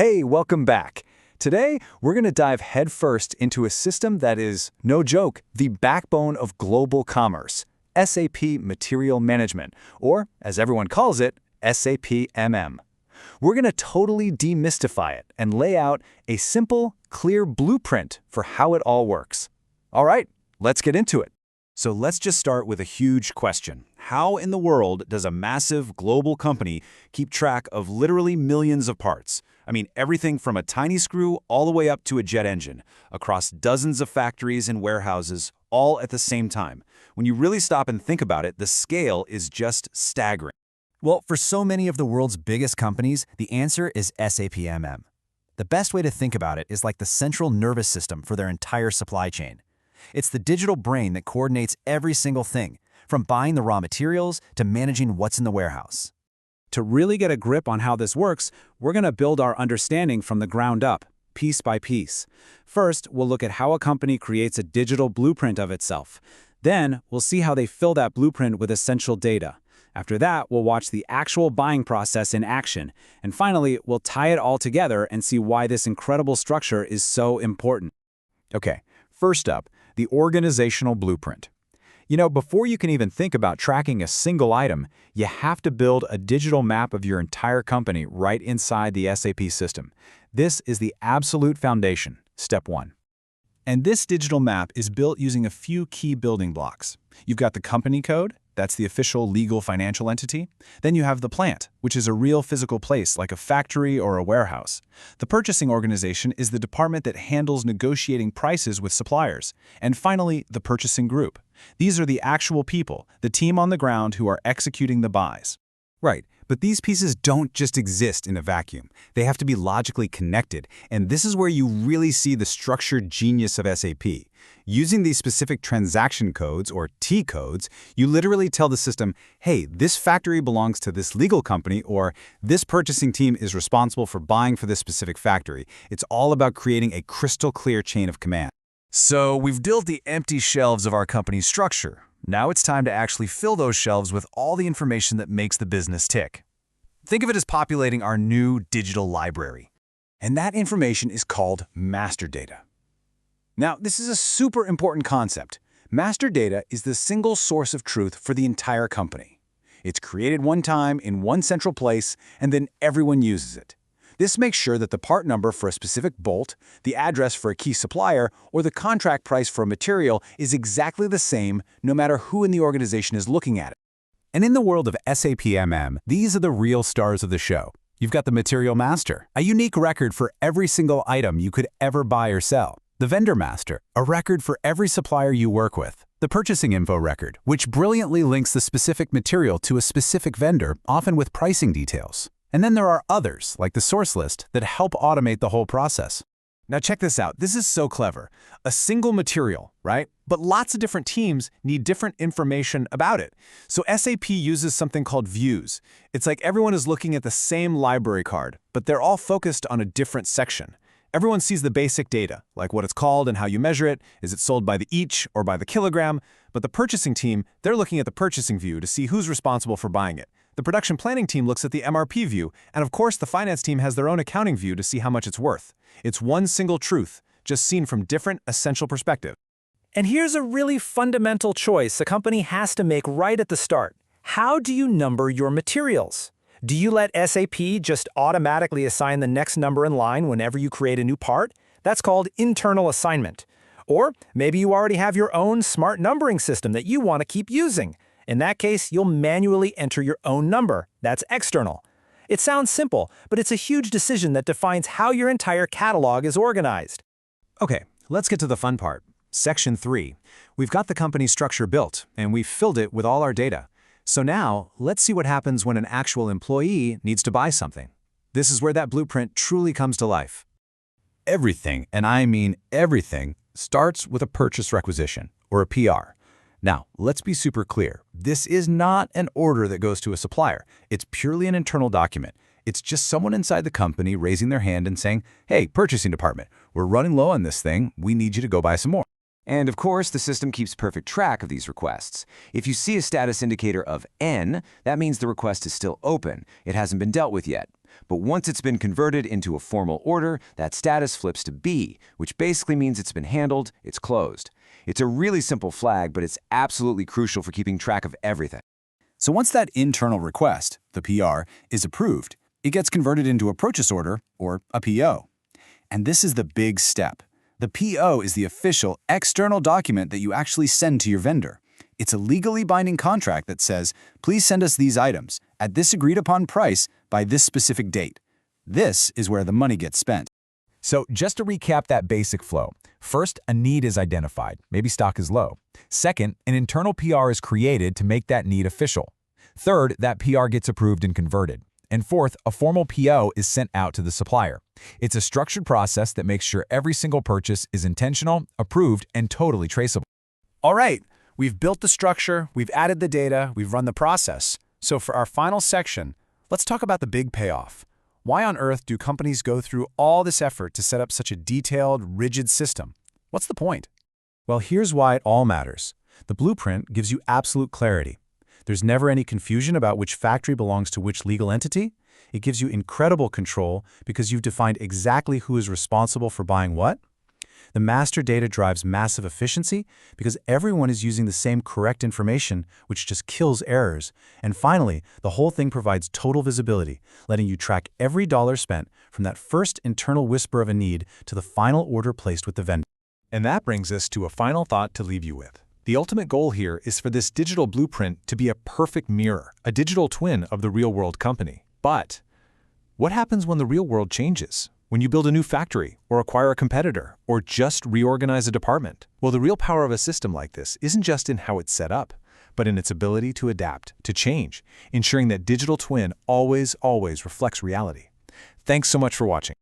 Hey, welcome back. Today, we're going to dive headfirst into a system that is, no joke, the backbone of global commerce, SAP Material Management, or, as everyone calls it, SAP MM. We're going to totally demystify it and lay out a simple, clear blueprint for how it all works. All right, let's get into it. So let's just start with a huge question. How in the world does a massive global company keep track of literally millions of parts? I mean, everything from a tiny screw all the way up to a jet engine, across dozens of factories and warehouses, all at the same time. When you really stop and think about it, the scale is just staggering. Well, for so many of the world's biggest companies, the answer is SAP MM. The best way to think about it is like the central nervous system for their entire supply chain. It's the digital brain that coordinates every single thing, from buying the raw materials to managing what's in the warehouse. To really get a grip on how this works, we're going to build our understanding from the ground up, piece by piece. First, we'll look at how a company creates a digital blueprint of itself. Then, we'll see how they fill that blueprint with essential data. After that, we'll watch the actual buying process in action. And finally, we'll tie it all together and see why this incredible structure is so important. Okay, first up, the organizational blueprint. You know, before you can even think about tracking a single item, you have to build a digital map of your entire company right inside the SAP system. This is the absolute foundation, step one. And this digital map is built using a few key building blocks. You've got the company code, that's the official legal financial entity. Then you have the plant, which is a real physical place like a factory or a warehouse. The purchasing organization is the department that handles negotiating prices with suppliers. And finally, the purchasing group. These are the actual people, the team on the ground who are executing the buys. Right, but these pieces don't just exist in a vacuum. They have to be logically connected, and this is where you really see the structured genius of SAP. Using these specific transaction codes, or T codes, you literally tell the system, hey, this factory belongs to this legal company, or this purchasing team is responsible for buying for this specific factory. It's all about creating a crystal clear chain of command. So we've built the empty shelves of our company's structure. Now it's time to actually fill those shelves with all the information that makes the business tick. Think of it as populating our new digital library. And that information is called master data. Now, this is a super important concept. Master data is the single source of truth for the entire company. It's created one time in one central place, and then everyone uses it. This makes sure that the part number for a specific bolt, the address for a key supplier, or the contract price for a material is exactly the same no matter who in the organization is looking at it. And in the world of SAP MM, these are the real stars of the show. You've got the Material Master, a unique record for every single item you could ever buy or sell. The Vendor Master, a record for every supplier you work with. The Purchasing Info Record, which brilliantly links the specific material to a specific vendor, often with pricing details. And then there are others, like the source list, that help automate the whole process. Now check this out. This is so clever. A single material, right? But lots of different teams need different information about it. So SAP uses something called views. It's like everyone is looking at the same library card, but they're all focused on a different section. Everyone sees the basic data, like what it's called and how you measure it. Is it sold by the each or by the kilogram? But the purchasing team, they're looking at the purchasing view to see who's responsible for buying it. The production planning team looks at the MRP view, and of course the finance team has their own accounting view to see how much it's worth. It's one single truth, just seen from different essential perspectives. And here's a really fundamental choice a company has to make right at the start. How do you number your materials? Do you let SAP just automatically assign the next number in line whenever you create a new part? That's called internal assignment. Or maybe you already have your own smart numbering system that you want to keep using. In that case, you'll manually enter your own number. That's external. It sounds simple, but it's a huge decision that defines how your entire catalog is organized. Okay, let's get to the fun part. Section 3. We've got the company structure built, and we've filled it with all our data. So now, let's see what happens when an actual employee needs to buy something. This is where that blueprint truly comes to life. Everything, and I mean everything, starts with a purchase requisition, or a PR. Now, let's be super clear. This is not an order that goes to a supplier. It's purely an internal document. It's just someone inside the company raising their hand and saying, hey, purchasing department, we're running low on this thing. We need you to go buy some more. And of course, the system keeps perfect track of these requests. If you see a status indicator of N, that means the request is still open. It hasn't been dealt with yet. But once it's been converted into a formal order, that status flips to B, which basically means it's been handled, it's closed. It's a really simple flag, but it's absolutely crucial for keeping track of everything. So once that internal request, the PR, is approved, it gets converted into a purchase order, or a PO. And this is the big step. The PO is the official external document that you actually send to your vendor. It's a legally binding contract that says, please send us these items at this agreed-upon price by this specific date. This is where the money gets spent. So just to recap that basic flow, first, a need is identified, maybe stock is low. Second, an internal PR is created to make that need official. Third, that PR gets approved and converted. And fourth, a formal PO is sent out to the supplier. It's a structured process that makes sure every single purchase is intentional, approved, and totally traceable. All right, we've built the structure, we've added the data, we've run the process. So for our final section, let's talk about the big payoff. Why on earth do companies go through all this effort to set up such a detailed, rigid system? What's the point? Well, here's why it all matters. The blueprint gives you absolute clarity. There's never any confusion about which factory belongs to which legal entity. It gives you incredible control because you've defined exactly who is responsible for buying what. The master data drives massive efficiency because everyone is using the same correct information, which just kills errors. And finally, the whole thing provides total visibility, letting you track every dollar spent from that first internal whisper of a need to the final order placed with the vendor. And that brings us to a final thought to leave you with. The ultimate goal here is for this digital blueprint to be a perfect mirror, a digital twin of the real-world company. But what happens when the real world changes? When you build a new factory, or acquire a competitor, or just reorganize a department? Well, the real power of a system like this isn't just in how it's set up, but in its ability to adapt, to change, ensuring that digital twin always reflects reality. Thanks so much for watching.